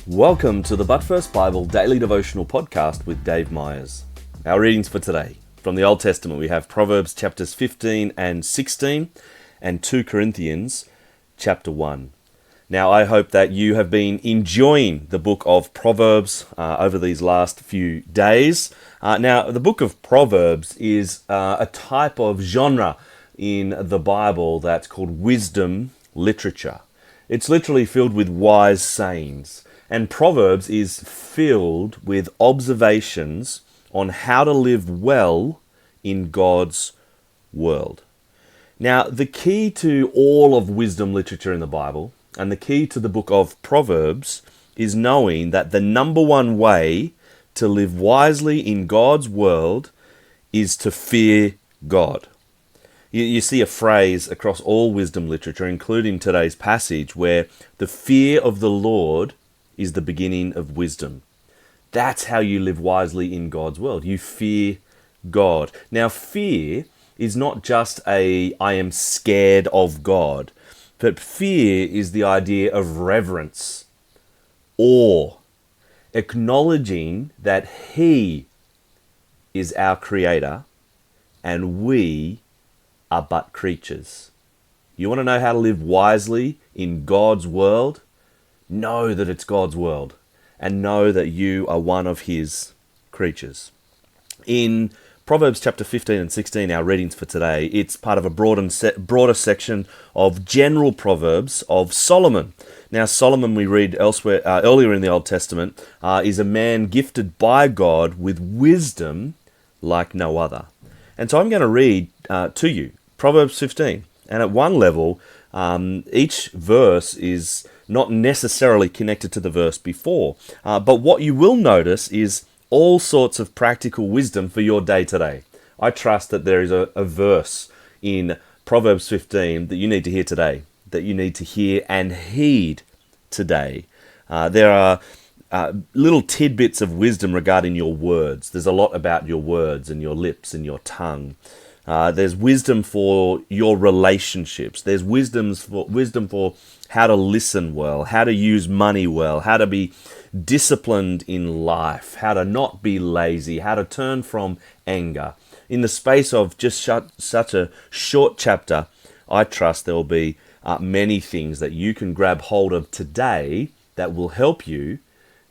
Welcome to the But First Bible Daily Devotional Podcast with Dave Myers. Our readings for today. From the Old Testament we have Proverbs chapters 15 and 16 and 2 Corinthians chapter 1. Now I hope that you have been enjoying the book of Proverbs over these last few days. Now the book of Proverbs is a type of genre in the Bible that's called wisdom literature. It's literally filled with wise sayings. And Proverbs is filled with observations on how to live well in God's world. Now, the key to all of wisdom literature in the Bible, and the key to the book of Proverbs, is knowing that the number one way to live wisely in God's world is to fear God. You see a phrase across all wisdom literature, including today's passage, where the fear of the Lord is the beginning of wisdom. That's how you live wisely in God's world. You fear God. Now, fear is not just I am scared of God, but fear is the idea of reverence, awe, acknowledging that He is our Creator and we are but creatures. You want to know how to live wisely in God's world? Know that it's God's world and know that you are one of His creatures. In Proverbs chapter 15 and 16, our readings for today, it's part of a broader section of general Proverbs of Solomon. Now, Solomon, we read earlier in the Old Testament, is a man gifted by God with wisdom like no other. And so I'm going to read to you Proverbs 15. And at one level, each verse is not necessarily connected to the verse before. But what you will notice is all sorts of practical wisdom for your day today. I trust that there is a verse in Proverbs 15 that you need to hear today, that you need to hear and heed today. There are little tidbits of wisdom regarding your words. There's a lot about your words and your lips and your tongue. There's wisdom for your relationships. There's wisdom for how to listen well, how to use money well, how to be disciplined in life, how to not be lazy, how to turn from anger. In the space of just such a short chapter, I trust there will be many things that you can grab hold of today that will help you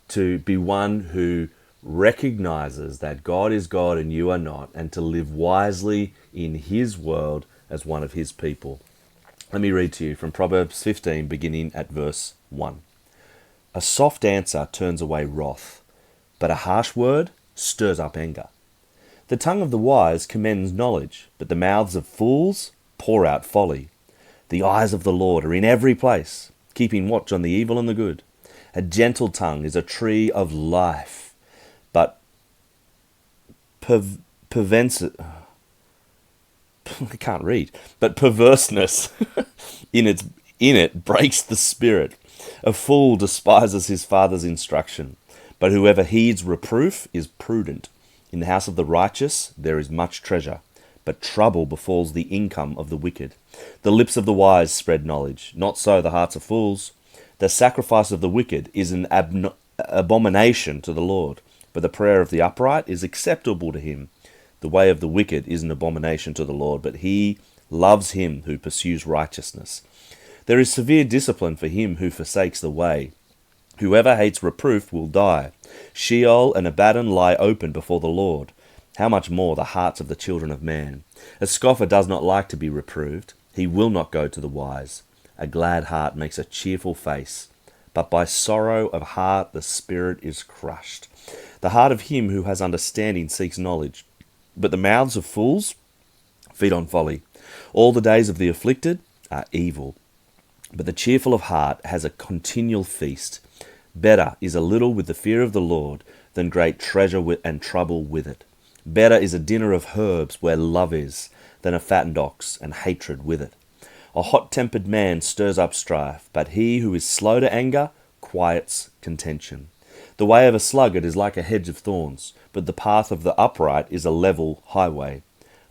to be one who recognizes that God is God and you are not, and to live wisely in His world as one of His people. Let me read to you from Proverbs 15, beginning at verse 1. A soft answer turns away wrath, but a harsh word stirs up anger. The tongue of the wise commends knowledge, but the mouths of fools pour out folly. The eyes of the Lord are in every place, keeping watch on the evil and the good. A gentle tongue is a tree of life, but perverseness in it breaks the spirit. A fool despises his father's instruction, but whoever heeds reproof is prudent. In the house of the righteous there is much treasure, but trouble befalls the income of the wicked. The lips of the wise spread knowledge, not so the hearts of fools. The sacrifice of the wicked is an abomination to the Lord, but the prayer of the upright is acceptable to Him. The way of the wicked is an abomination to the Lord, but He loves him who pursues righteousness. There is severe discipline for him who forsakes the way. Whoever hates reproof will die. Sheol and Abaddon lie open before the Lord. How much more the hearts of the children of man? A scoffer does not like to be reproved. He will not go to the wise. A glad heart makes a cheerful face, but by sorrow of heart the spirit is crushed. The heart of him who has understanding seeks knowledge, but the mouths of fools feed on folly. All the days of the afflicted are evil, but the cheerful of heart has a continual feast. Better is a little with the fear of the Lord than great treasure and trouble with it. Better is a dinner of herbs where love is than a fattened ox and hatred with it. A hot-tempered man stirs up strife, but he who is slow to anger quiets contention. The way of a sluggard is like a hedge of thorns, but the path of the upright is a level highway.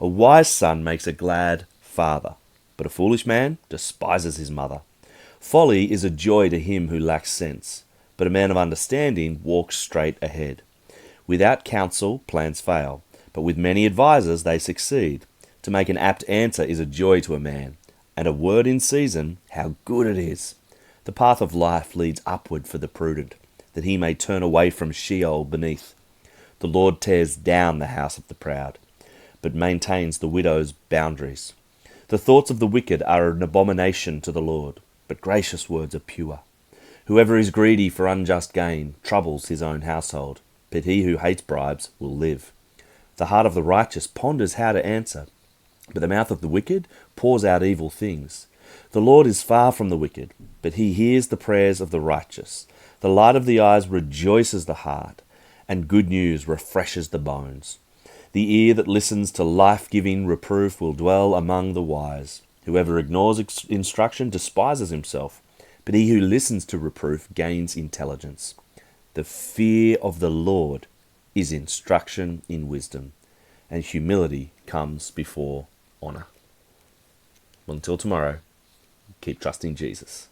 A wise son makes a glad father, but a foolish man despises his mother. Folly is a joy to him who lacks sense, but a man of understanding walks straight ahead. Without counsel, plans fail, but with many advisers they succeed. To make an apt answer is a joy to a man, and a word in season, how good it is. The path of life leads upward for the prudent, that he may turn away from Sheol beneath. The Lord tears down the house of the proud, but maintains the widow's boundaries. The thoughts of the wicked are an abomination to the Lord, but gracious words are pure. Whoever is greedy for unjust gain troubles his own household, but he who hates bribes will live. The heart of the righteous ponders how to answer, but the mouth of the wicked pours out evil things. The Lord is far from the wicked, but he hears the prayers of the righteous. The light of the eyes rejoices the heart, and good news refreshes the bones. The ear that listens to life-giving reproof will dwell among the wise. Whoever ignores instruction despises himself, but he who listens to reproof gains intelligence. The fear of the Lord is instruction in wisdom, and humility comes before honour. Well, until tomorrow, keep trusting Jesus.